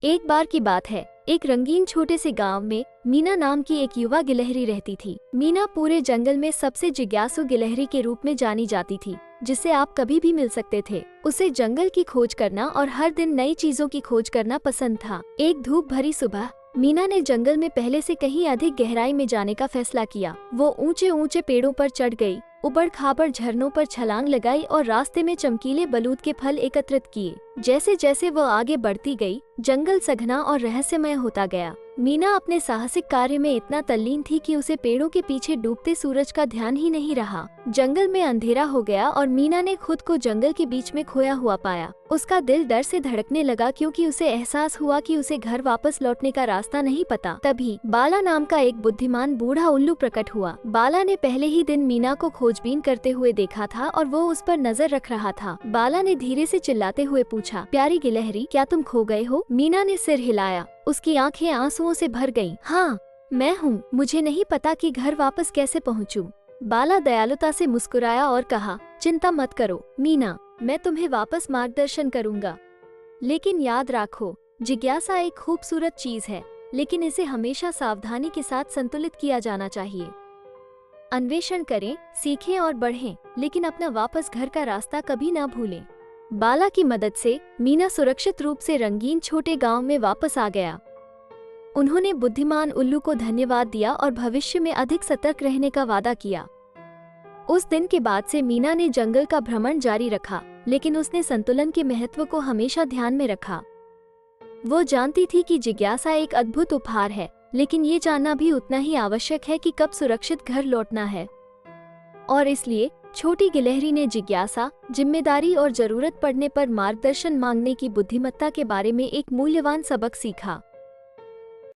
एक बार की बात है, एक रंगीन छोटे से गांव में मीना नाम की एक युवा गिलहरी रहती थी। मीना पूरे जंगल में सबसे जिज्ञासु गिलहरी के रूप में जानी जाती थी, जिससे आप कभी भी मिल सकते थे। उसे जंगल की खोज करना और हर दिन नई चीजों की खोज करना पसंद था। एक धूप भरी सुबह मीना ने जंगल में पहले से कहीं अधिक गहराई में जाने का फैसला किया। वो ऊंचे ऊंचे पेड़ों पर चढ़ गई, उबड़ खाबड़ झरनों पर छलांग लगाई और रास्ते में चमकीले बलूत के फल एकत्रित किए। जैसे जैसे वो आगे बढ़ती गई, जंगल सघना और रहस्यमय होता गया। मीना अपने साहसिक कार्य में इतना तल्लीन थी कि उसे पेड़ों के पीछे डूबते सूरज का ध्यान ही नहीं रहा। जंगल में अंधेरा हो गया और मीना ने खुद को जंगल के बीच में खोया हुआ पाया। उसका दिल डर से धड़कने लगा, क्योंकि उसे एहसास हुआ कि उसे घर वापस लौटने का रास्ता नहीं पता। तभी बाला नाम का एक बुद्धिमान बूढ़ा उल्लू प्रकट हुआ। बाला ने पहले ही दिन मीना को खोजबीन करते हुए देखा था और वो उस पर नजर रख रहा था। बाला ने धीरे से चिल्लाते हुए पूछा, प्यारी गिलहरी, क्या तुम खो गए हो? मीना ने सिर हिलाया। उसकी आंखें आंसुओं से भर गईं। हाँ, मैं हूँ। मुझे नहीं पता कि घर वापस कैसे पहुँचूं। बाला दयालुता से मुस्कुराया और कहा, चिंता मत करो मीना, मैं तुम्हें वापस मार्गदर्शन करूंगा। लेकिन याद रखो, जिज्ञासा एक खूबसूरत चीज है, लेकिन इसे हमेशा सावधानी के साथ संतुलित किया जाना चाहिए। अन्वेषण करें, सीखें और बढ़ें, लेकिन अपना वापस घर का रास्ता कभी ना भूलें। बाला की मदद से मीना सुरक्षित रूप से रंगीन छोटे गांव में वापस आ गया। उन्होंने बुद्धिमान उल्लू को धन्यवाद दिया और भविष्य में अधिक सतर्क रहने का वादा किया। उस दिन के बाद से मीना ने जंगल का भ्रमण जारी रखा, लेकिन उसने संतुलन के महत्व को हमेशा ध्यान में रखा। वो जानती थी कि जिज्ञासा एक अद्भुत उपहार है, लेकिन ये जानना भी उतना ही आवश्यक है कि कब सुरक्षित घर लौटना है। और इसलिए छोटी गिलहरी ने जिज्ञासा, जिम्मेदारी और जरूरत पड़ने पर मार्गदर्शन मांगने की बुद्धिमत्ता के बारे में एक मूल्यवान सबक सीखा।